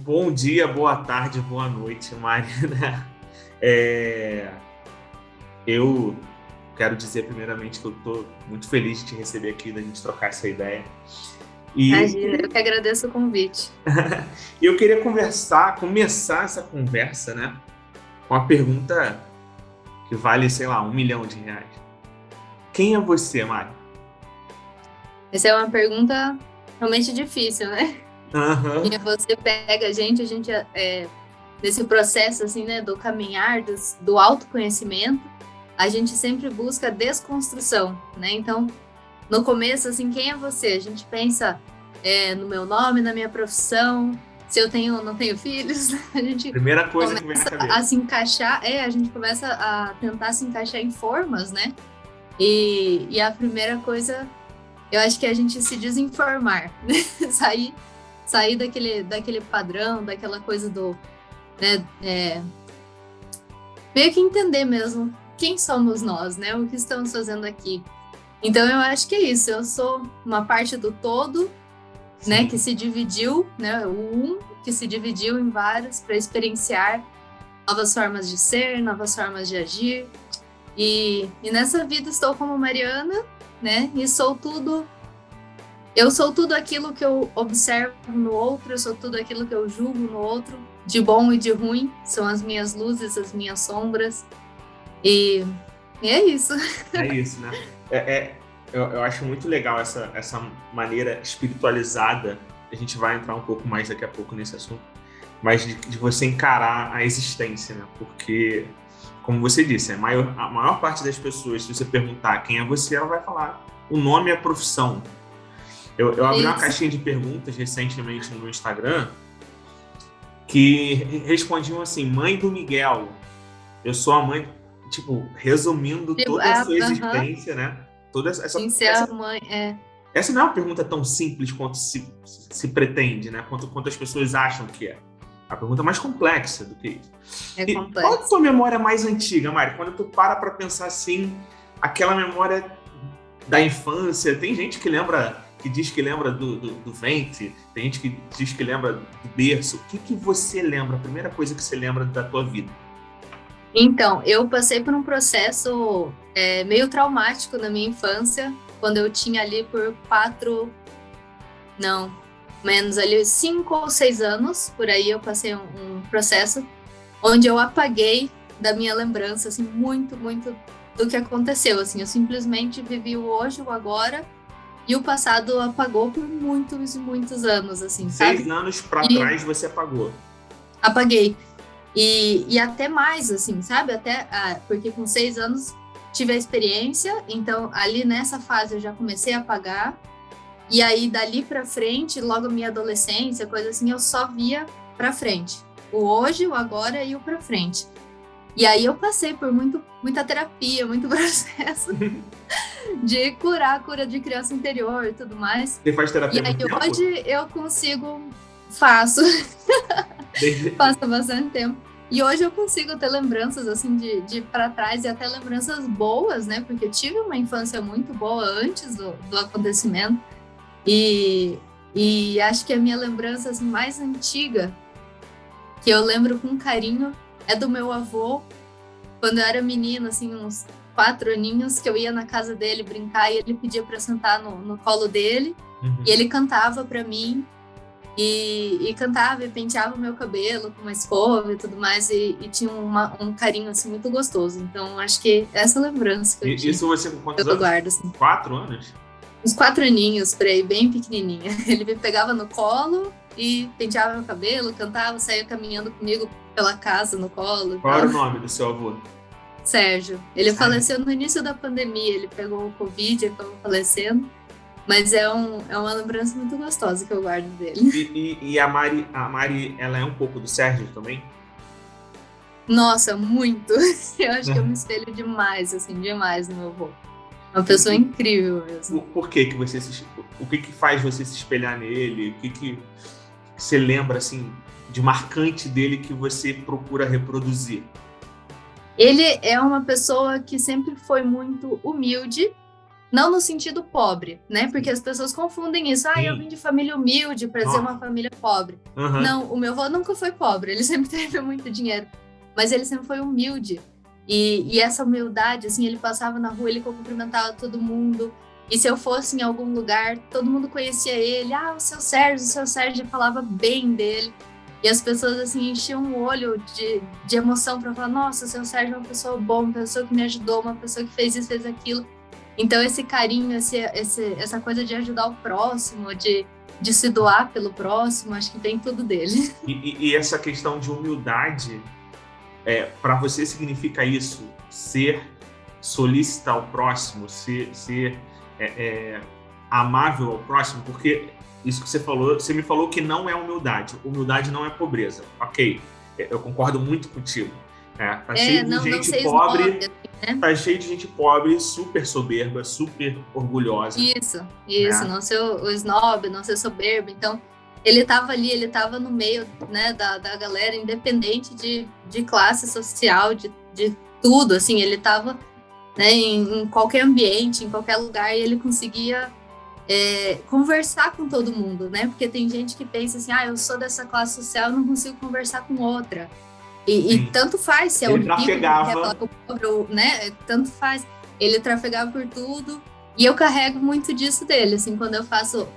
Bom dia, boa tarde, boa noite, Mari, né? É, eu quero dizer primeiramente que eu estou muito feliz de te receber aqui, da gente trocar essa ideia. E Imagina, eu que agradeço o convite. eu queria começar essa conversa, né, com a pergunta que vale, sei lá, R$ 1 milhão. Quem é você, Mari? Essa é uma pergunta realmente difícil, né? Aham, E você pega a gente nesse processo, assim, né, do caminhar, do autoconhecimento, a gente sempre busca desconstrução, né? Então, no começo, assim, quem é você? A gente pensa no meu nome, na minha profissão, se eu tenho ou não tenho filhos, a gente primeira coisa começa que vem na a cabeça. se encaixar, a gente começa a tentar se encaixar em formas, né? E a primeira coisa, eu acho que é a gente se desinformar, né? sair, sair daquele padrão, daquela coisa do, né, meio que entender mesmo quem somos nós, né? O que estamos fazendo aqui. Então eu acho que é isso, eu sou uma parte do todo, né, que Sim, se dividiu, né, o que se dividiu em vários para experienciar novas formas de ser, novas formas de agir. E nessa vida estou como Mariana, né? E sou tudo. Eu sou tudo aquilo que eu observo no outro, eu sou tudo aquilo que eu julgo no outro, de bom e de ruim. São as minhas luzes, as minhas sombras. E, e é isso. é isso, né? Eu acho muito legal essa maneira espiritualizada. A gente vai entrar um pouco mais daqui a pouco nesse assunto, mas de você encarar a existência, né? Porque, como você disse, a maior parte das pessoas, se você perguntar quem é você, ela vai falar o nome e a profissão. Eu É abri uma isso. caixinha de perguntas recentemente no meu Instagram que respondiam assim: Mãe do Miguel, eu sou a mãe, tipo, resumindo Tipo, toda a sua aham, existência, né? Toda sim, ser a mãe. essa não é uma pergunta tão simples quanto se pretende, né? Quanto as pessoas acham que é. A pergunta é mais complexa do que isso. É E qual é a complexo. tua memória mais antiga, Mari? Quando tu para pensar assim, aquela memória da infância, tem gente que diz que lembra do ventre, tem gente que diz que lembra do berço. O que você lembra? A primeira coisa que você lembra da tua vida? Então, eu passei por um processo meio traumático na minha infância, quando eu tinha ali por 4, não, menos ali 5 ou 6 anos, por aí eu passei um processo onde eu apaguei da minha lembrança, assim, muito, muito do que aconteceu, assim, eu simplesmente vivi o hoje, o agora, e o passado apagou por muitos, muitos anos, assim, Seis sabe? anos para E trás você apagou. apaguei. E até mais, assim, sabe? Porque com 6 anos tive a experiência, então ali nessa fase eu já comecei a pagar, e aí dali pra frente, logo minha adolescência, coisa assim, eu só via pra frente. O hoje, o agora e o pra frente. E aí eu passei por muita terapia, muito processo de cura de criança interior e tudo mais. Você faz E terapia há aí muito tempo? hoje eu consigo, faço, Desde... passa bastante tempo. E hoje eu consigo ter lembranças assim de para trás e até lembranças boas, né? Porque eu tive uma infância muito boa antes do acontecimento. E, e acho que a minha lembrança assim, mais antiga, que eu lembro com carinho, é do meu avô, quando eu era menina, assim, uns 4 aninhos, que eu ia na casa dele brincar e ele pedia para sentar no colo dele. E Uhum. ele cantava para mim e cantava e penteava o meu cabelo com uma escova e tudo mais, e tinha um carinho assim muito gostoso. Então, acho que essa lembrança que eu Isso tive, você com quantos eu anos? guardo assim. 4 anos? Uns 4 aninhos por aí, bem pequenininha. Ele me pegava no colo e penteava meu cabelo, cantava, saía caminhando comigo pela casa no colo e Qual tal. era o nome do seu avô? Sérgio, ele Sérgio. faleceu no início da pandemia, ele pegou o Covid e acabou falecendo, mas é uma lembrança muito gostosa que eu guardo dele. E a Mari, ela é um pouco do Sérgio também? Nossa, muito. Eu acho que eu me Né? espelho demais, assim, demais no meu avô. Uma E, pessoa e incrível mesmo. por que você o que faz você se espelhar nele? O que você lembra assim de marcante dele que você procura reproduzir? Ele é uma pessoa que sempre foi muito humilde, não no sentido pobre, né? Porque as pessoas confundem isso. Ah, eu Sim. vim de família humilde para dizer uma família pobre. Aham. Não, o meu avô nunca foi pobre, ele sempre teve muito dinheiro, mas ele sempre foi humilde. E essa humildade, assim, ele passava na rua, ele cumprimentava todo mundo. E se eu fosse em algum lugar, todo mundo conhecia ele. Ah, o seu Sérgio falava bem dele. E as pessoas, assim, enchiam o olho de emoção para falar: nossa, o seu Sérgio é uma pessoa boa, uma pessoa que me ajudou, uma pessoa que fez isso, fez aquilo. Então, esse carinho, essa coisa de ajudar o próximo, de se doar pelo próximo, acho que vem tudo dele. E essa questão de humildade, para você significa isso? Ser solícito ao próximo, ser amável ao próximo? Porque isso que você me falou que não é humildade. Humildade não é pobreza. Ok, eu concordo muito contigo. Tá cheio de gente pobre, né? Tá cheio de gente pobre, super soberba, super orgulhosa. Isso, né? Não ser o snob, não ser soberbo. Então, ele estava ali, ele estava no meio, né, da galera, independente de classe social, de tudo, assim, ele estava, né, em qualquer ambiente, em qualquer lugar, e ele conseguia conversar com todo mundo, né? Porque tem gente que pensa assim: eu sou dessa classe social, eu não consigo conversar com outra. E tanto faz se é o rico que quer falar com o pobre, né? Tanto faz. Ele trafegava por tudo. E eu carrego muito disso dele, assim, quando eu faço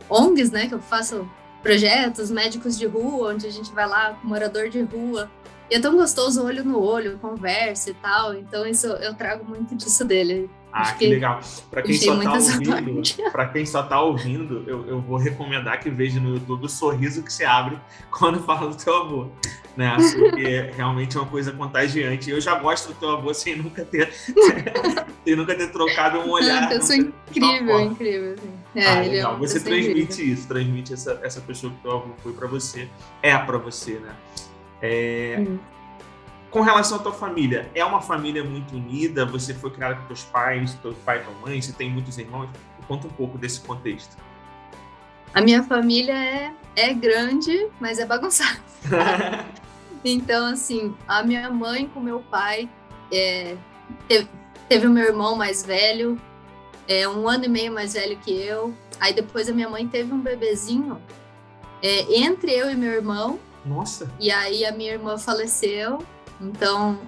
ONGs, né? Que eu faço projetos, médicos de rua, onde a gente vai lá com morador de rua. E é tão gostoso, olho no olho, conversa e tal. Então, isso eu trago muito disso dele. Que legal. Para quem só tá ouvindo, eu vou recomendar que veja no YouTube o sorriso que se abre quando fala do teu avô, né? Porque realmente é uma coisa contagiante. Eu já gosto do teu avô sem nunca ter trocado um olhar. Eu sou incrível. Assim. Legal. Você transmite isso, transmite essa pessoa que teu avô foi para você, para você, né? Com relação à tua família, é uma família muito unida? Você foi criada com teus pais, teu pai e tua mãe? Você tem muitos irmãos? Conta um pouco desse contexto. A minha família é grande, mas é bagunçada. Então, assim, a minha mãe com meu pai teve o meu irmão mais velho, 1 ano e meio mais velho que eu. Aí depois a minha mãe teve um bebezinho entre eu e meu irmão. Nossa! E aí a minha irmã faleceu. Então,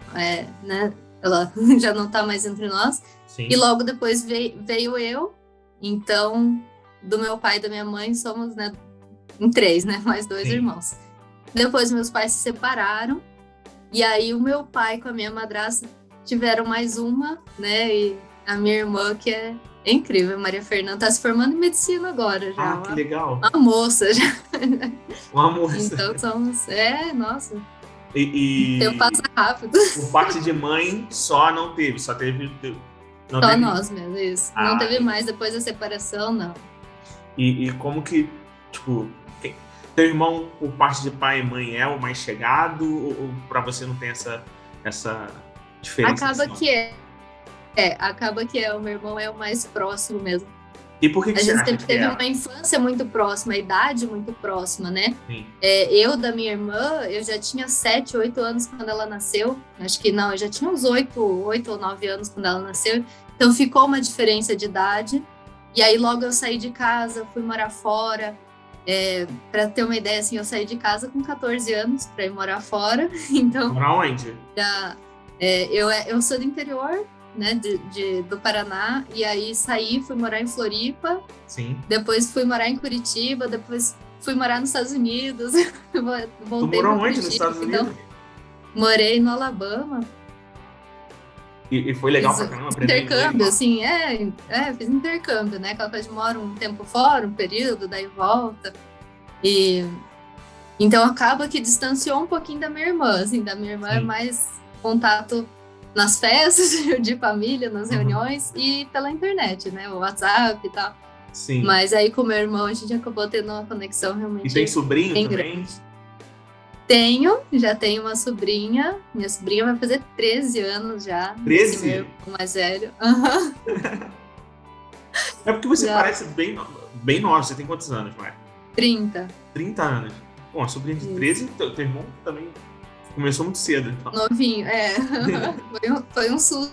né, ela já não tá mais entre nós. Sim. E logo depois veio eu. Então, do meu pai e da minha mãe, somos, né, em 3, né, mais 2 irmãos. Depois meus pais se separaram. E aí o meu pai com a minha madrasta tiveram mais uma, né, e a minha irmã, que é incrível, Maria Fernanda, tá se formando em medicina agora já. Que legal. Uma moça já. Uma moça. Então somos, nossa. E tempo passa rápido. Por parte de mãe, só não teve, só teve... Só teve... nós mesmo, isso. Não teve mais depois da separação, não. E como que, tipo, teu irmão, por parte de pai e mãe, é o mais chegado? Ou pra você não tem essa diferença? Acaba que o meu irmão é o mais próximo mesmo. E por que a gente sempre teve uma infância muito próxima, a idade muito próxima, né? Sim. Eu, da minha irmã, eu já tinha 7, 8 anos quando ela nasceu. Acho que não, eu já tinha uns 8 ou 9 anos quando ela nasceu. Então ficou uma diferença de idade. E aí logo eu saí de casa, fui morar fora. Para ter uma ideia, assim, eu saí de casa com 14 anos para ir morar fora. Então, morar onde? Eu sou do interior, né, do Paraná, e aí saí, fui morar em Floripa. Sim. Depois fui morar em Curitiba, depois fui morar nos Estados Unidos. Voltei. Tu morou onde nos Estados Unidos? Então, morei no Alabama. E foi legal pra caramba? Intercâmbio, assim, fiz intercâmbio, né? Aquela coisa de moro um tempo fora, um período, daí volta. Então acaba que distanciou um pouquinho da minha irmã, assim, da minha irmã. Sim. É mais contato nas festas de família, nas reuniões e pela internet, né? O WhatsApp e tal. Sim. Mas aí com o meu irmão a gente acabou tendo uma conexão realmente. E tem sobrinho também? Grande. Já tenho uma sobrinha. Minha sobrinha vai fazer 13 anos já. 13? Meu mais velho. Uhum. É porque você parece bem nova. Você tem quantos anos, Maia? 30. 30 anos. Bom, a sobrinha de 13, teu irmão também começou muito cedo. Então. Novinho, foi um susto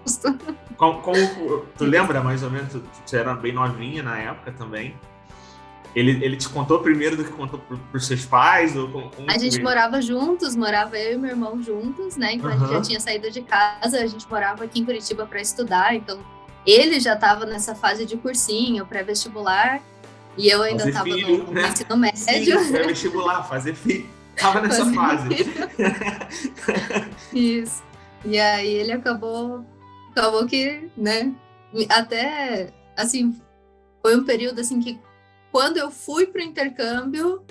susto. Tu lembra mais ou menos? Tu era bem novinha na época também. Ele te contou primeiro do que contou pros seus pais? A gente morava juntos, morava eu e meu irmão juntos, né? Então a gente já tinha saído de casa, a gente morava aqui em Curitiba para estudar, então ele já estava nessa fase de cursinho, pré-vestibular, e eu ainda estava no ensino médio. Sim, pré-vestibular, fazer filho. Tava nessa fase. Isso. E aí ele acabou que, né? Até, assim, foi um período assim que quando eu fui pro intercâmbio,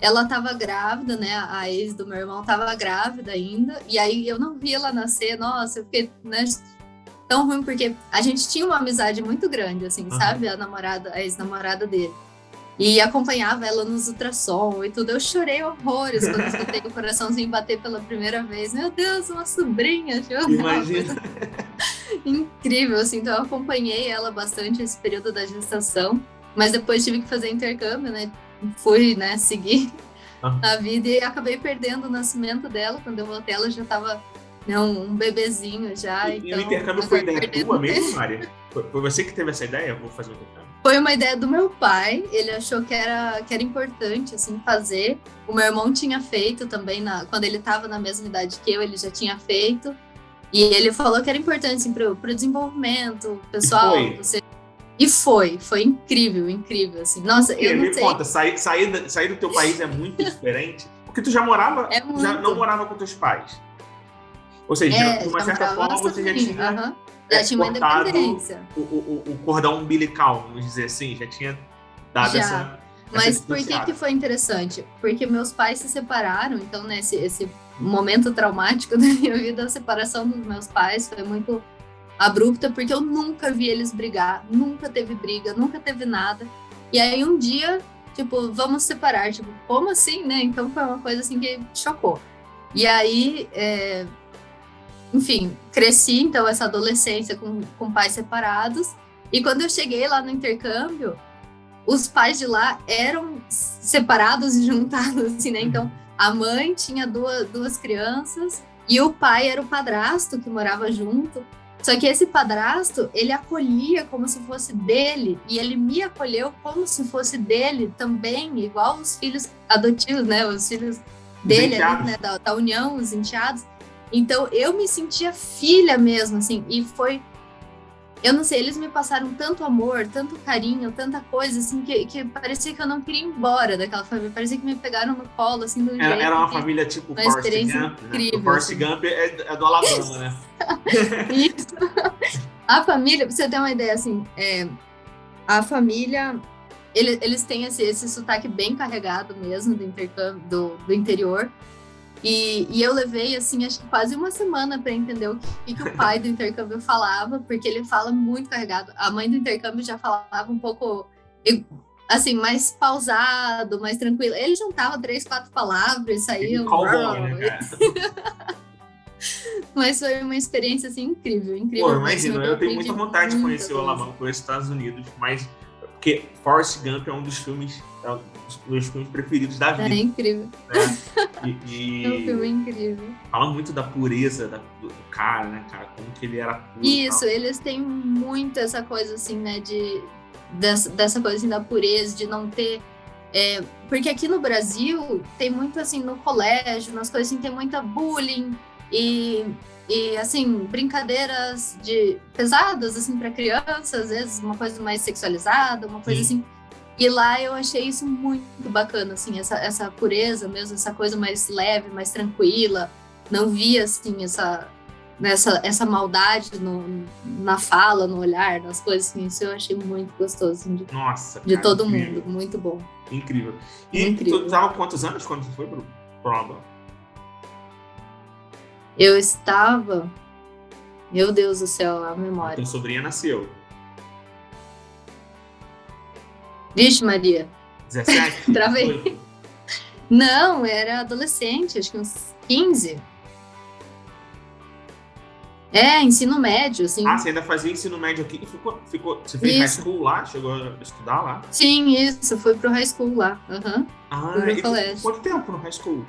ela estava grávida, né? A ex do meu irmão estava grávida ainda. E aí eu não vi ela nascer. Nossa, eu fiquei, né, tão ruim, porque a gente tinha uma amizade muito grande, assim, sabe? A ex-namorada dele. E acompanhava ela nos ultrassom e tudo. Eu chorei horrores quando escutei o coraçãozinho bater pela primeira vez. Meu Deus, uma sobrinha. Imagina. Incrível, assim. Então eu acompanhei ela bastante esse período da gestação. Mas depois tive que fazer intercâmbio, né? Fui, né, seguir a vida e acabei perdendo o nascimento dela. Quando eu voltei, ela já estava, né, um bebezinho já. E o intercâmbio foi ideia tua mesmo, Mária? Foi você que teve essa ideia? Vou fazer um intercâmbio. Foi uma ideia do meu pai. Ele achou que era importante, assim, fazer. O meu irmão tinha feito também, quando ele estava na mesma idade que eu, ele já tinha feito. E ele falou que era importante, assim, pro desenvolvimento pessoal. E foi incrível, assim. Nossa, eu não sei. Me conta, sair do teu país é muito diferente? Porque tu já morava, já não morava com teus pais. Ou seja, de uma certa forma você já tinha... Já tinha uma independência. O cordão umbilical, vamos dizer assim, já tinha dado essa... Mas por que foi interessante? Porque meus pais se separaram, então, né, esse momento traumático da minha vida, a separação dos meus pais foi muito abrupta, porque eu nunca vi eles brigar, nunca teve briga, nunca teve nada. E aí um dia, tipo, vamos separar, tipo, como assim, né? Então foi uma coisa assim que chocou. E aí, enfim, cresci, então, essa adolescência com pais separados. E quando eu cheguei lá no intercâmbio, os pais de lá eram separados e juntados, assim, né? Então, a mãe tinha duas crianças e o pai era o padrasto que morava junto. Só que esse padrasto, ele acolhia como se fosse dele, e ele me acolheu como se fosse dele também, igual os filhos adotivos, né? Os filhos dele, ali, né? Da união, os enteados. Então, eu me sentia filha mesmo, assim, e foi... Eu não sei, eles me passaram tanto amor, tanto carinho, tanta coisa, assim, que parecia que eu não queria ir embora daquela família. Parecia que me pegaram no colo, assim, do jeito. Era uma família tipo Forrest Gump, né? O Forrest Gump é do Alabama, né? Isso. A família, pra você ter uma ideia, assim, a família, eles têm esse sotaque bem carregado mesmo do intercâmbio, do interior. E eu levei, assim, acho que quase uma semana para entender o que o pai do intercâmbio falava, porque ele fala muito carregado. A mãe do intercâmbio já falava um pouco, assim, mais pausado, mais tranquilo. Ele juntava 3, 4 palavras e saía... Mas foi uma experiência, assim, incrível. Pô, imagina, eu tenho muita vontade de conhecer o Alabama, conhecer os Estados Unidos, mas... Porque Forrest Gump é um dos meus filmes preferidos da vida. É incrível. Né? É um filme incrível. Fala muito da pureza do cara, né, cara? Como que ele era puro. Isso, eles têm muito essa coisa, assim, né, dessa coisa, assim, da pureza, de não ter... porque aqui no Brasil tem muito, assim, no colégio, nas coisas assim, tem muita bullying e assim, brincadeiras pesadas, assim, para crianças, às vezes uma coisa mais sexualizada, uma coisa assim. E lá eu achei isso muito bacana, assim, essa pureza mesmo, essa coisa mais leve, mais tranquila. Não via, assim, essa maldade na fala, no olhar, nas coisas, assim. Isso eu achei muito gostoso, assim, Nossa, de todo mundo. Muito bom. Incrível. E tu estava quantos anos quando tu foi pro Alabama? Eu estava... Meu Deus do céu, a memória. Tua sobrinha nasceu. Vixe, Maria. 17? Travei. Não, era adolescente, acho que uns 15. Ensino médio, assim. Ah, você ainda fazia ensino médio aqui? Você fez high school lá? Chegou a estudar lá? Sim, isso. Fui pro high school lá. Ah, e colégio. Quanto tempo no high school?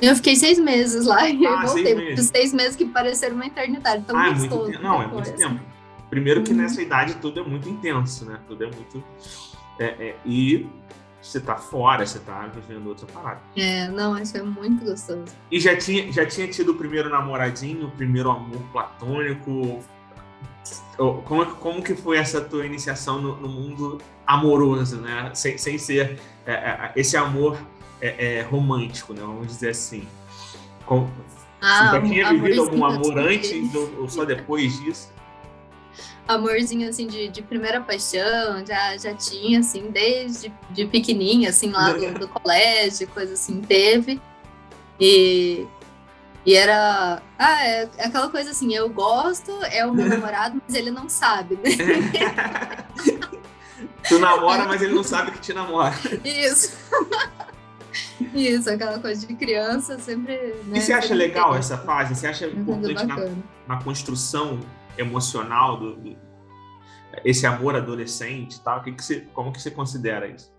Eu fiquei 6 meses lá e eu 6 voltei. Os meses. 6 meses que pareceram uma eternidade, tão É muito gostoso. tempo. Não, é Foi, muito assim. tempo. Primeiro que nessa idade tudo é muito intenso, né? Tudo é muito... e você tá fora, você tá vivendo outra parada. Não, isso foi muito gostoso. E já tinha tido o primeiro namoradinho, o primeiro amor platônico? Como que foi essa tua iniciação no mundo amoroso, né? Sem ser esse amor romântico, né? Vamos dizer assim. Você já tinha vivido algum amor antes ou só depois disso? Amorzinho, assim, de primeira paixão, já tinha, assim, desde de pequenininha, assim, lá do colégio, coisa assim, teve. E era... é aquela coisa assim, eu gosto, é o meu namorado, mas ele não sabe, né? Tu namora, mas ele não sabe que te namora. Isso. Isso, aquela coisa de criança, sempre... Né, e você acha legal tem. essa fase? Você acha importante na construção emocional esse amor adolescente e tal? Como que você considera isso?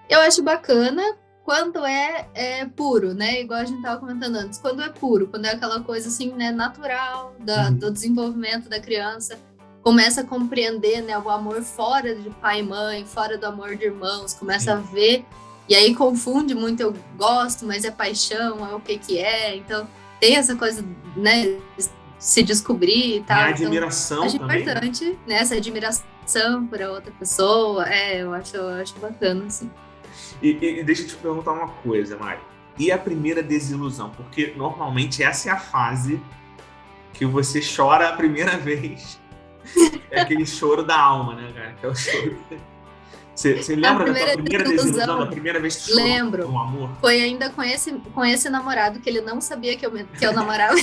Eu acho bacana quando é puro, né? Igual a gente estava comentando antes. Quando é puro, quando é aquela coisa assim, né, natural do desenvolvimento da criança. Começa a compreender, né, o amor fora de pai e mãe, fora do amor de irmãos. Começa a ver... E aí confunde muito, eu gosto, mas é paixão, é o que é. Então, tem essa coisa, né, se descobrir e tal. E a admiração acho também. Acho importante, né, essa admiração por a outra pessoa. Eu acho bacana, assim. E deixa eu te perguntar uma coisa, Mari. E a primeira desilusão? Porque, normalmente, essa é a fase que você chora a primeira vez. É aquele choro da alma, né, cara? Que é o choro... Você lembra da tua primeira desilusão, da primeira vez que tu chorou? Lembro. Um amor? Foi ainda com esse namorado que ele não sabia que eu namorava.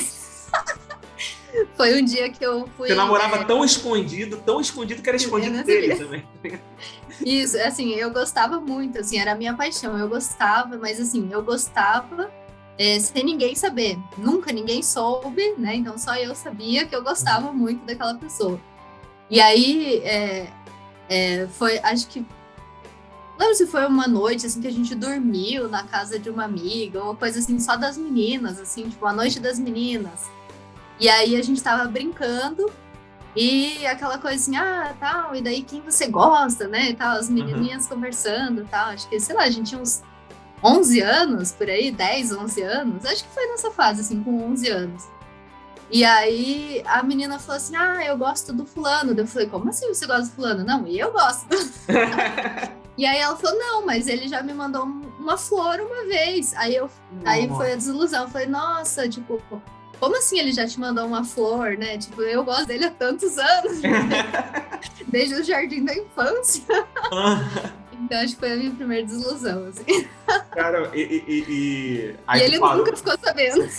Foi um dia que eu fui... Você namorava tão escondido que era escondido dele também. Isso, assim, eu gostava muito, assim, era a minha paixão. Eu gostava, mas assim, eu gostava sem ninguém saber. Nunca ninguém soube, né? Então só eu sabia que eu gostava muito daquela pessoa. E aí, foi, acho que... Não lembro se foi uma noite, assim, que a gente dormiu na casa de uma amiga, ou coisa assim, só das meninas, assim, tipo, a noite das meninas. E aí a gente tava brincando, e aquela coisa assim, tal, e daí quem você gosta, né, e tal, as menininhas conversando e tal. Acho que, sei lá, a gente tinha uns 11 anos, por aí, 10, 11 anos. Acho que foi nessa fase, assim, com 11 anos. E aí a menina falou assim, eu gosto do fulano. Eu falei, como assim você gosta do fulano? Não, e eu gosto do E aí ela falou, não, mas ele já me mandou uma flor uma vez. Aí foi a desilusão. Eu falei, nossa, tipo, como assim ele já te mandou uma flor, né? Tipo, eu gosto dele há tantos anos. Desde o jardim da infância. Então acho que foi a minha primeira desilusão, assim. Cara, e ele nunca ficou sabendo.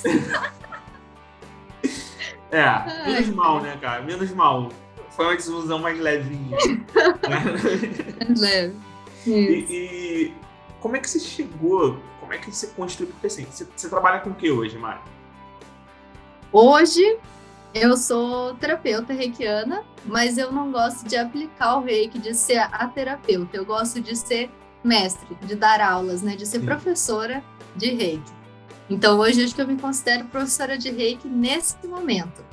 Menos mal, né, cara? Menos mal. Foi uma desilusão mais levinha. Mais leve. E como é que você chegou? Como é que você construiu? Porque assim, você trabalha com o que hoje, Mari? Hoje eu sou terapeuta reikiana, mas eu não gosto de aplicar o reiki, de ser a terapeuta. Eu gosto de ser mestre, de dar aulas, né? De ser professora de reiki. Então hoje acho que eu me considero professora de reiki nesse momento.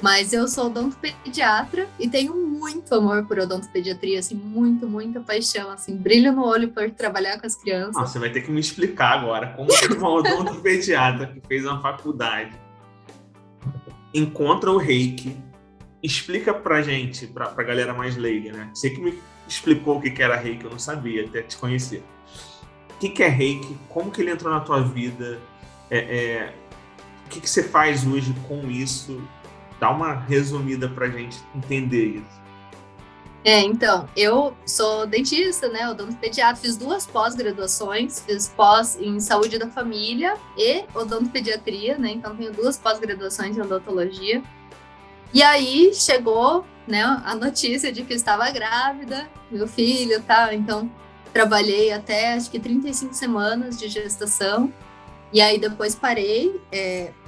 Mas eu sou odontopediatra e tenho muito amor por odontopediatria, assim, muita paixão, assim, brilho no olho por trabalhar com as crianças. Você vai ter que me explicar agora como uma odontopediatra que fez uma faculdade encontra o reiki, explica pra gente, pra galera mais leiga, né? Você que me explicou o que era reiki, eu não sabia, até te conhecer. O que é reiki? Como que ele entrou na tua vida? O que você faz hoje com isso? Dá uma resumida pra gente entender isso. Então, eu sou dentista, né, odontopediatra, fiz 2 pós-graduações, fiz pós em saúde da família e odontopediatria, né, então tenho 2 pós-graduações em odontologia. E aí chegou, né, a notícia de que eu estava grávida, meu filho e tal, então trabalhei até, acho que 35 semanas de gestação. E aí depois parei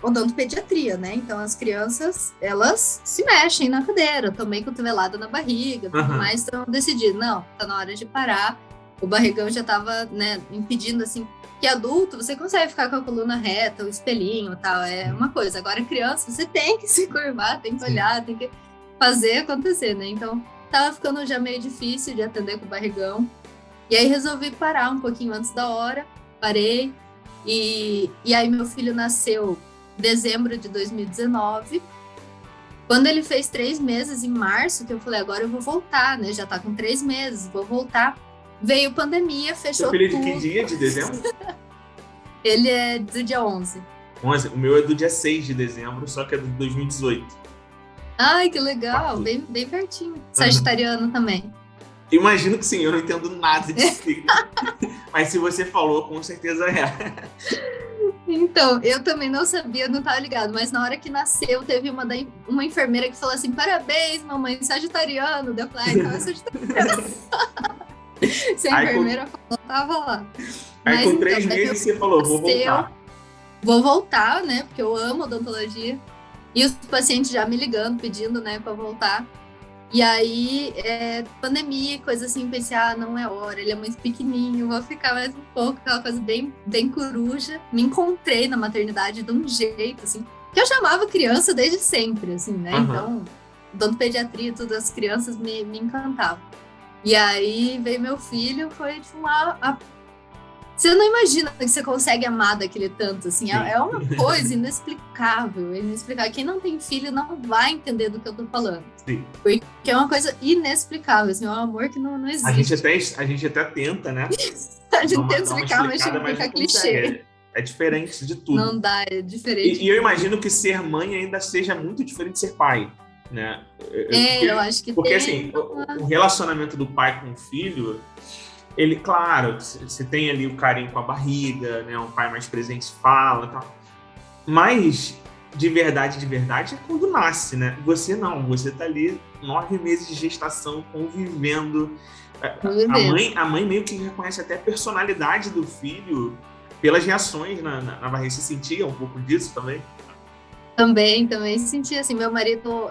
odontopediatria, né? Então as crianças, elas se mexem na cadeira, tomei cotovelada na barriga, tudo mais, então eu decidi, não, tá na hora de parar. o barrigão já tava, né, impedindo, assim, que adulto, você consegue ficar com a coluna reta, o espelhinho e tal, é uma coisa. Agora, criança, você tem que se curvar, tem que olhar, tem que fazer acontecer, né? Então, tava ficando já meio difícil de atender com o barrigão. E aí, resolvi parar um pouquinho antes da hora, parei. E aí, meu filho nasceu em dezembro de 2019. Quando ele fez 3 meses, em março, que eu falei, agora eu vou voltar, né? Já tá com 3 meses, vou voltar. Veio pandemia, fechou Seu filho é de tudo. que dia de dezembro? Ele é do dia 11. 11. O meu é do dia 6 de dezembro, só que é de 2018. Ai, que legal, bem pertinho. Sagitariano também. Imagino que sim, eu não entendo nada disso. Mas se você falou, com certeza é. Então, eu também não sabia, não estava ligado, mas na hora que nasceu, teve uma enfermeira que falou assim, parabéns, mamãe, sagitariano. Daí eu falei, então é sagitariano. Se a enfermeira falou, tava lá. Aí mas, com 3 meses você falou, vou voltar. Vou voltar, né, porque eu amo odontologia. E os pacientes já me ligando, pedindo, né, para voltar. E aí, pandemia, coisa assim, pensei, não é hora, ele é muito pequenininho, vou ficar mais um pouco, aquela coisa bem, bem coruja. Me encontrei na maternidade de um jeito, assim, que eu chamava criança desde sempre, assim, né? Então, odontopediatria, todas as crianças me encantavam. E aí, veio meu filho, foi tipo você não imagina que você consegue amar daquele tanto, assim, é uma coisa inexplicável. Quem não tem filho não vai entender do que eu tô falando. Sim. Porque é uma coisa inexplicável, assim, é um amor que não existe. A gente até tenta, né? A gente tenta explicar, mas fica clichê. É diferente de tudo. Não dá, é diferente. E eu imagino que ser mãe ainda seja muito diferente de ser pai, né? Eu acho que porque assim, o relacionamento do pai com o filho, ele, claro, você tem ali o carinho com a barriga, né? Um pai mais presente fala e tal. Mas, de verdade, é quando nasce, né? Você não, você tá ali 9 meses de gestação, convivendo. A mãe meio que reconhece até a personalidade do filho pelas reações na barriga. Você sentia um pouco disso também? Também sentia, assim, meu marido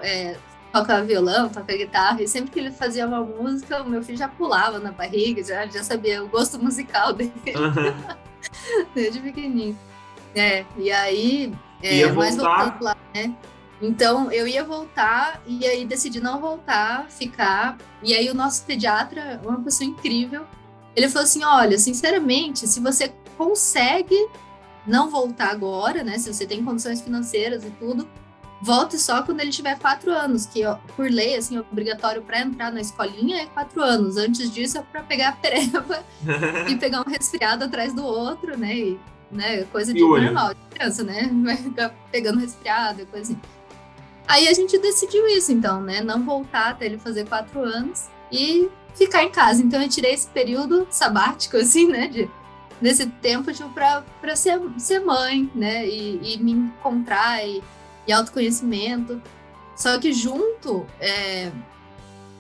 toca violão, toca guitarra, e sempre que ele fazia uma música, o meu filho já pulava na barriga, já sabia o gosto musical dele, desde pequenininho. E aí, mais voltando lá, né? Então, eu ia voltar, e aí decidi não voltar, ficar, e aí o nosso pediatra, uma pessoa incrível, ele falou assim, olha, sinceramente, se você consegue não voltar agora, né, se você tem condições financeiras e tudo, volte só quando ele tiver 4 anos, que por lei, assim, é obrigatório para entrar na escolinha é 4 anos. Antes disso é para pegar a pereba e pegar um resfriado atrás do outro, né? E, né, coisa de normal, de criança, né? Vai ficar pegando resfriado e coisa assim. Aí a gente decidiu isso, então, né? Não voltar até ele fazer 4 anos e ficar em casa. Então eu tirei esse período sabático, assim, né? Nesse tempo, tipo, para ser mãe, né? E me encontrar e autoconhecimento. Só que junto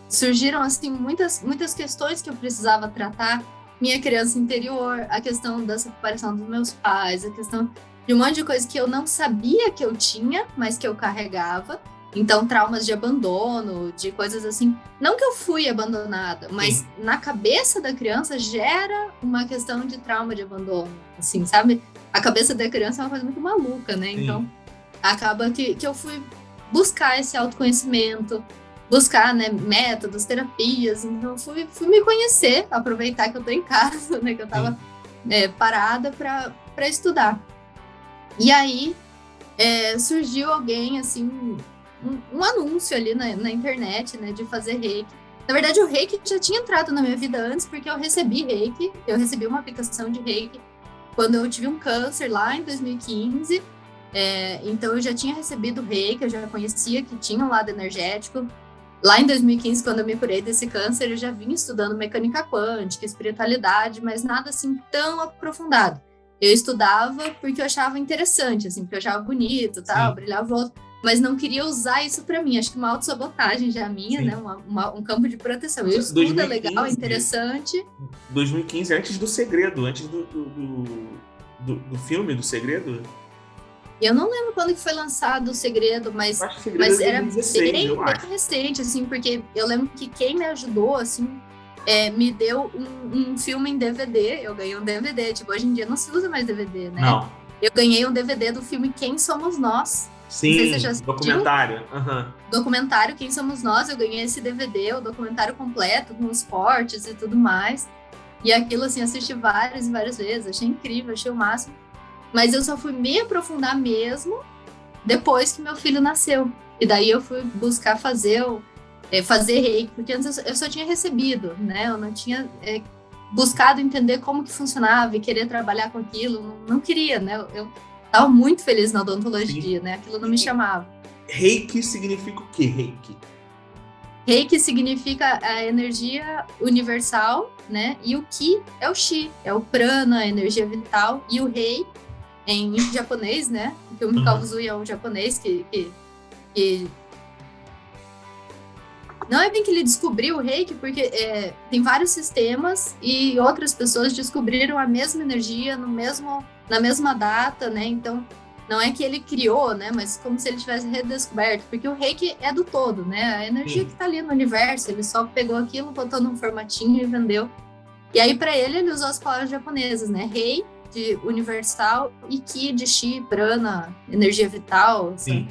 surgiram assim muitas questões que eu precisava tratar. Minha criança interior, a questão da separação dos meus pais, a questão de um monte de coisa que eu não sabia que eu tinha, mas que eu carregava. Então, traumas de abandono, de coisas assim. Não que eu fui abandonada, mas na cabeça da criança gera uma questão de trauma de abandono, assim, sabe? A cabeça da criança é uma coisa muito maluca, né? Então, acaba que eu fui buscar esse autoconhecimento, buscar, né, métodos, terapias. Então, fui me conhecer, aproveitar que eu tô em casa, né, que eu tava parada para estudar. E aí, surgiu alguém, assim, um anúncio ali na internet, né, de fazer reiki. Na verdade, o reiki já tinha entrado na minha vida antes, porque eu recebi reiki, eu recebi uma aplicação de reiki quando eu tive um câncer lá em 2015. Então eu já tinha recebido reiki, eu já conhecia que tinha um lado energético. Lá em 2015, quando eu me curei desse câncer, eu já vinha estudando mecânica quântica, espiritualidade, mas nada assim tão aprofundado. Eu estudava porque eu achava interessante, assim, porque eu achava bonito, tal, brilhava o outro, mas não queria usar isso para mim. Acho que uma autossabotagem já minha, né? Um campo de proteção. Eu estudo, 2015, é legal, é interessante. 2015, antes do Segredo, antes do filme do Segredo. Eu não lembro quando que foi lançado o Segredo, mas era 2016, bem recente, assim, porque eu lembro que quem me ajudou, assim, me deu um filme em DVD. Eu ganhei um DVD. Tipo, hoje em dia não se usa mais DVD, né? Não. Eu ganhei um DVD do filme Quem Somos Nós. Sim, não sei se você já assistiu. documentário. Uhum. Documentário Quem Somos Nós. Eu ganhei esse DVD, o documentário completo, com os cortes e tudo mais. E aquilo, assim, assisti várias e várias vezes. Achei incrível, achei o máximo. Mas eu só fui me aprofundar mesmo depois que meu filho nasceu. E daí eu fui buscar fazer reiki, porque antes eu só tinha recebido, né? Eu não tinha buscado entender como que funcionava e querer trabalhar com aquilo. Não queria, né? Eu estava muito feliz na odontologia, Sim. né? Aquilo não me chamava. Reiki significa o quê, Reiki? Reiki significa a energia universal, né? E o Ki é o Chi, é o prana, a energia vital. E o Rei, em japonês, né? Porque o Mikao Usui é um japonês que não é bem que ele descobriu o Reiki, porque tem vários sistemas e outras pessoas descobriram a mesma energia na mesma data, né? Então, não é que ele criou, né? Mas como se ele tivesse redescoberto, porque o Reiki é do todo, né? A energia que tá ali no universo, ele só pegou aquilo, botou num formatinho e vendeu. E aí, para ele usou as palavras japonesas, né? Rei, de universal, e Ki, de Chi, prana, energia vital. Sim.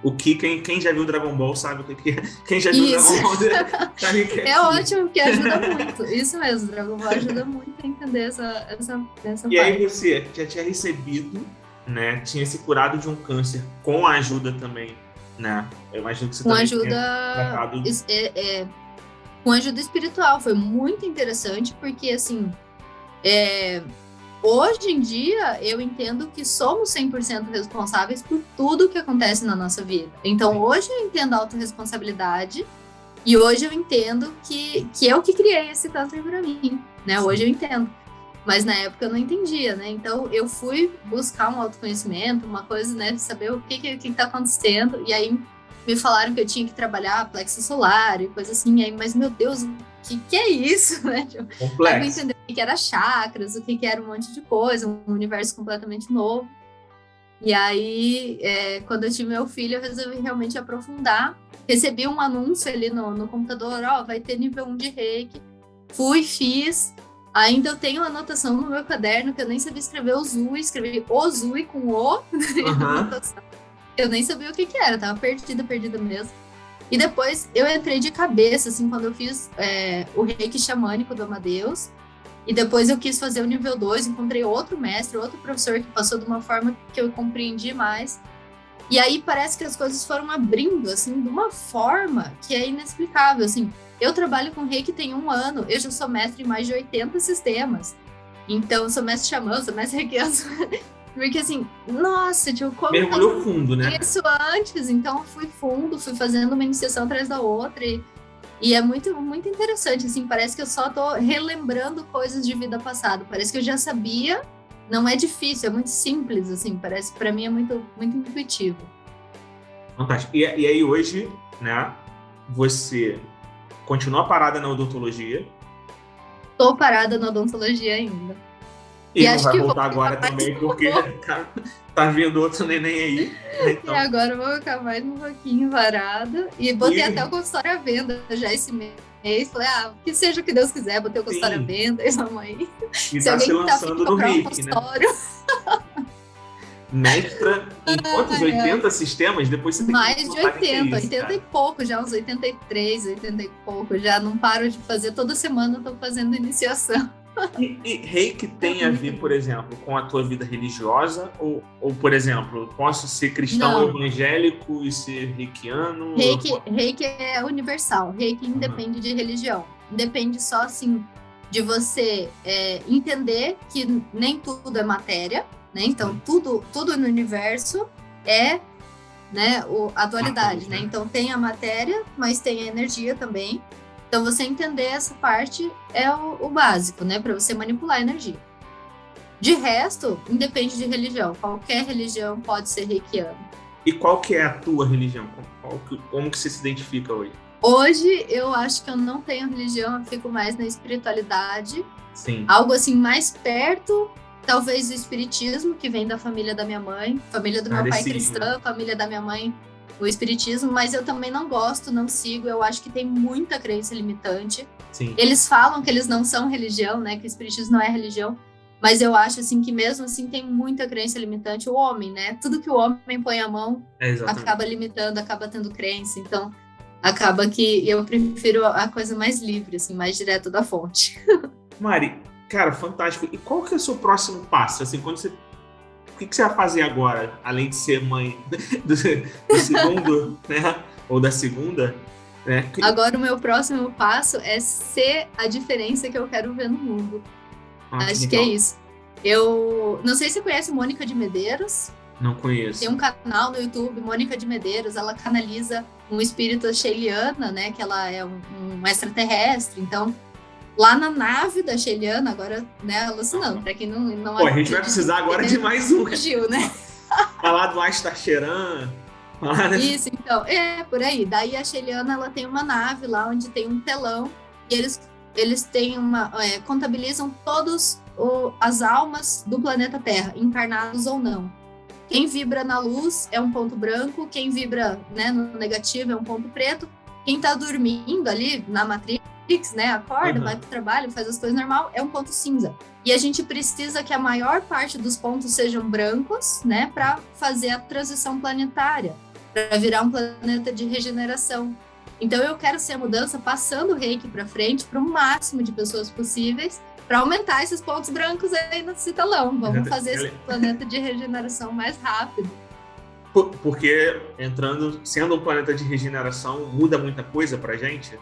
O Ki, quem já viu Dragon Ball sabe o que é. Quem já viu Dragon Ball sabe o que é. É ótimo, porque ajuda muito. Isso mesmo, Dragon Ball ajuda muito a entender essa parte. E aí você já tinha recebido, né? Tinha se curado de um câncer com a ajuda também, né? Eu imagino que você também com ajuda espiritual. Foi muito interessante, porque assim, hoje em dia eu entendo que somos 100% responsáveis por tudo que acontece na nossa vida. Então hoje eu entendo a autorresponsabilidade e hoje eu entendo que eu que criei esse câncer para mim, né? Hoje eu entendo. Mas na época eu não entendia, né? Então eu fui buscar um autoconhecimento, uma coisa, né? De saber o que tá acontecendo. E aí me falaram que eu tinha que trabalhar plexo solar e coisa assim. E aí, mas meu Deus, o que é isso, né? Complexo. Aí eu entendi o que era chakras, o que era um monte de coisa, um universo completamente novo. E aí, quando eu tive meu filho, eu resolvi realmente aprofundar. Recebi um anúncio ali no computador, vai ter nível 1 de Reiki. Fui, fiz. Ainda eu tenho uma anotação no meu caderno que eu nem sabia escrever Uzui, escrevi Ozui com O. Eu nem sabia o que era, tava perdida mesmo. E depois eu entrei de cabeça, assim, quando eu fiz o Reiki xamânico do Amadeus. E depois eu quis fazer o nível 2, encontrei outro mestre, outro professor que passou de uma forma que eu compreendi mais. E aí parece que as coisas foram abrindo, assim, de uma forma que é inexplicável, assim. Eu trabalho com Reiki tem 1 ano, eu já sou mestre em mais de 80 sistemas. Então, eu sou mestre xamã, sou mestre reikiano. Porque assim, nossa, tipo, como mergulhou fundo, né? Isso antes, então fui fundo, fui fazendo uma iniciação atrás da outra e é muito, muito interessante, assim, parece que eu só tô relembrando coisas de vida passada, parece que eu já sabia, não é difícil, é muito simples, assim, parece, pra mim é muito, muito intuitivo. Fantástico. E aí hoje, né, você continua parada na odontologia? Tô parada na odontologia ainda. E não vai voltar agora também, porque tá vindo outro neném aí. Então. E agora eu vou ficar mais um pouquinho varada. E botei até o consultório à venda já esse mês. Falei, que seja o que Deus quiser, botei o consultório à venda. E mamãe. E tá se lançando no Reiki, né? Mestra em quantos? 80 sistemas? Depois você tem mais de 80, 80 e pouco já, uns 83, 80 e pouco. Já não paro de fazer, toda semana eu tô fazendo iniciação. E Reiki tem a ver, por exemplo, com a tua vida religiosa? Ou por exemplo, posso ser cristão evangélico e ser reikiano? Reiki é universal. Reiki independe de religião. Depende só, assim, de você entender que nem tudo é matéria, né? Então, tudo no universo é, né, a dualidade, né? Então, tem a matéria, mas tem a energia também. Então, você entender essa parte é o básico, né? Para você manipular a energia. De resto, independe de religião. Qualquer religião pode ser reikiano. E qual que é a tua religião? Como que você se identifica hoje? Hoje, eu acho que eu não tenho religião. Eu fico mais na espiritualidade. Sim. Algo assim, mais perto, talvez, do espiritismo, que vem da família da minha mãe. Família do meu pai cristã, família da minha mãe o espiritismo, mas eu também não gosto, não sigo, eu acho que tem muita crença limitante. Sim. Eles falam que eles não são religião, né, que o espiritismo não é religião, mas eu acho assim que mesmo assim tem muita crença limitante. O homem, né, tudo que o homem põe a mão acaba limitando, acaba tendo crença, então acaba que eu prefiro a coisa mais livre, assim, mais direto da fonte. Mari, cara, fantástico. E qual que é o seu próximo passo? Assim, quando você... O que você vai fazer agora, além de ser mãe do segundo, né? Ou da segunda? Né? Agora o meu próximo passo é ser a diferença que eu quero ver no mundo. Acho que é isso. Eu não sei se você conhece Mônica de Medeiros. Não conheço. Tem um canal no YouTube, Mônica de Medeiros, ela canaliza um espírito Sheiliana, né? Que ela é um extraterrestre, então... Lá na nave da Sheiliana, agora, né, alucinando, pra quem não Pô, a gente vai precisar agora de mais um. Fugiu, né? Falar do Astacheran. Isso, então, por aí. Daí a Sheiliana, ela tem uma nave lá onde tem um telão e eles têm contabilizam todas as almas do planeta Terra, encarnados ou não. Quem vibra na luz é um ponto branco, quem vibra, né, no negativo é um ponto preto, quem tá dormindo ali na Matrix, né, acorda, vai pro trabalho, faz as coisas normal, é um ponto cinza. E a gente precisa que a maior parte dos pontos sejam brancos, né, para fazer a transição planetária, para virar um planeta de regeneração. Então eu quero ser a mudança passando o reiki para frente para o máximo de pessoas possíveis, para aumentar esses pontos brancos aí nesse telão. Vamos fazer esse planeta de regeneração mais rápido. Porque sendo um planeta de regeneração, muda muita coisa pra gente?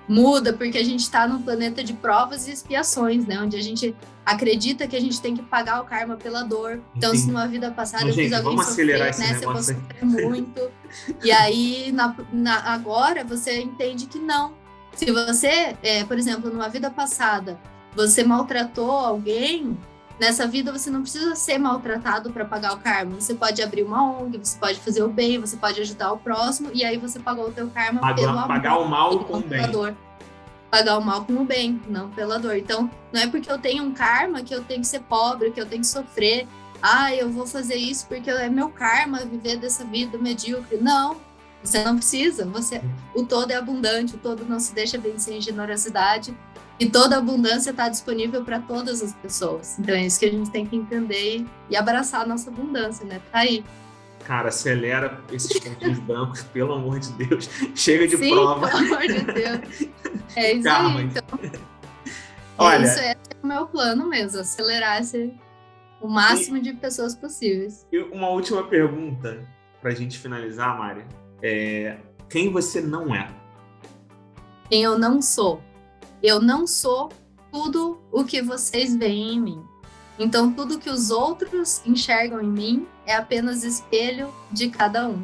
Muda, porque a gente está num planeta de provas e expiações, né? Onde a gente acredita que a gente tem que pagar o karma pela dor. Então, se numa vida passada eu fiz alguém sofrer, né? Se eu vou sofrer muito. E aí, agora, você entende que não. Se você, por exemplo, numa vida passada, você maltratou alguém, nessa vida você não precisa ser maltratado para pagar o karma. Você pode abrir uma ONG, você pode fazer o bem, você pode ajudar o próximo, e aí você pagou o teu karma pelo amor. Pagar o mal com o bem. Pagar o mal com o bem, não pela dor. Então, não é porque eu tenho um karma que eu tenho que ser pobre, que eu tenho que sofrer. Eu vou fazer isso porque é meu karma viver dessa vida medíocre. Não, você não precisa. O todo é abundante, o todo não se deixa vencer em generosidade. E toda a abundância está disponível para todas as pessoas. Então é isso que a gente tem que entender e abraçar a nossa abundância, né? Tá aí. Cara, acelera esses pontinhos brancos, pelo amor de Deus. Chega de Sim, prova. Pelo amor de Deus. É isso Calma, aí. Então, olha, isso é o meu plano mesmo, acelerar o máximo de pessoas possíveis. E uma última pergunta para a gente finalizar, Mari. Quem você não é? Quem eu não sou? Eu não sou tudo o que vocês veem em mim. Então, tudo que os outros enxergam em mim é apenas espelho de cada um.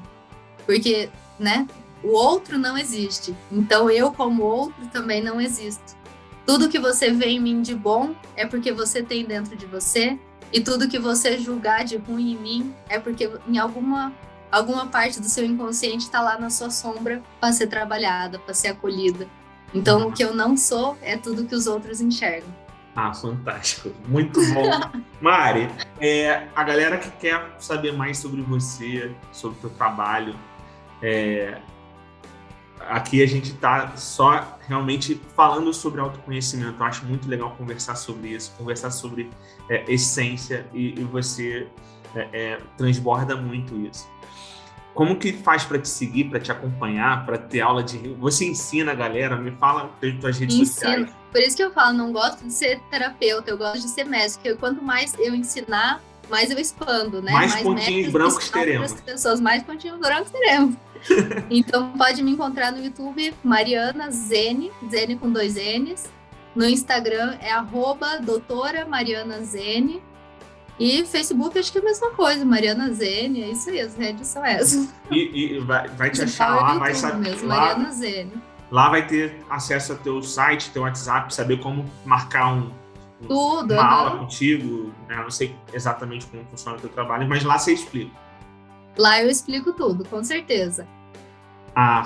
Porque, né, o outro não existe. Então, eu, como outro, também não existo. Tudo que você vê em mim de bom é porque você tem dentro de você. E tudo que você julgar de ruim em mim é porque em alguma parte do seu inconsciente está lá na sua sombra para ser trabalhada, para ser acolhida. Então, o que eu não sou é tudo que os outros enxergam. Fantástico. Muito bom. Mari, a galera que quer saber mais sobre você, sobre o teu trabalho, aqui a gente está só realmente falando sobre autoconhecimento. Eu acho muito legal conversar sobre isso, conversar sobre essência, e você transborda muito isso. Como que faz para te seguir, para te acompanhar, para ter aula de... Você ensina a galera? Me fala das tuas redes sociais. Por isso que eu falo, não gosto de ser terapeuta, eu gosto de ser mestre. Porque quanto mais eu ensinar, mais eu expando, né? Mais pontinhos brancos teremos. Mais pontinhos brancos teremos. Então, pode me encontrar no YouTube, Mariana Zene, Zene com 2 N's. No Instagram é @doutora Mariana Zene. E Facebook, acho que é a mesma coisa, Mariana Zene, é isso aí, as redes são essas. E vai te achar lá, vai saber. Mesmo, Mariana Zene. Lá vai ter acesso ao teu site, teu WhatsApp, saber como marcar uma aula contigo. Né? Eu não sei exatamente como funciona o teu trabalho, mas lá você explica. Lá eu explico tudo, com certeza.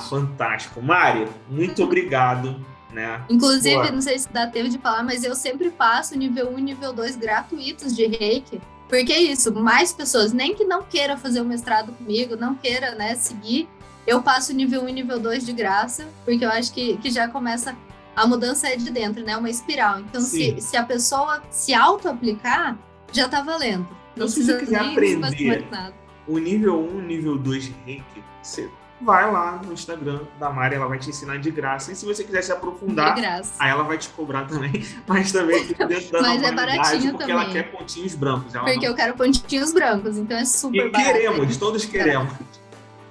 Fantástico. Mari, muito obrigado. Né? Inclusive, não sei se dá tempo de falar, mas eu sempre passo nível 1 e nível 2 gratuitos de reiki Porque é isso, mais pessoas, nem que não queira fazer o mestrado comigo, não queira, né, seguir, eu passo o nível 1 e nível 2 de graça, porque eu acho que já começa, a mudança é de dentro, né, uma espiral. Então, se a pessoa se auto-aplicar, já tá valendo. Então, se você quiser aprender nada. O nível 1 e nível 2 de Reiki, você vai lá no Instagram da Mari, ela vai te ensinar de graça. E se você quiser se aprofundar, aí ela vai te cobrar também. Mas também dentro da Mas é normalidade, baratinho porque também. ela quer pontinhos brancos. Porque eu quero pontinhos brancos, então é super barato. E queremos, todos queremos.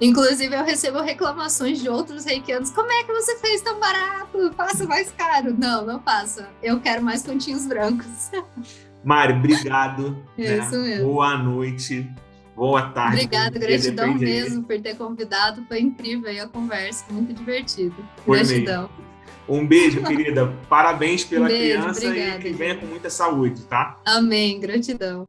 Inclusive, eu recebo reclamações de outros reikianos. Como é que você fez tão barato? Faça mais caro. Não faça. Eu quero mais pontinhos brancos. Mari, obrigado. Isso mesmo. Boa noite. Boa tarde. Obrigada, gratidão mesmo por ter convidado. Foi incrível aí a conversa, muito divertido. Gratidão. Mesmo. Um beijo, querida. Parabéns pela criança obrigada, e que venha com muita saúde, tá? Amém, gratidão.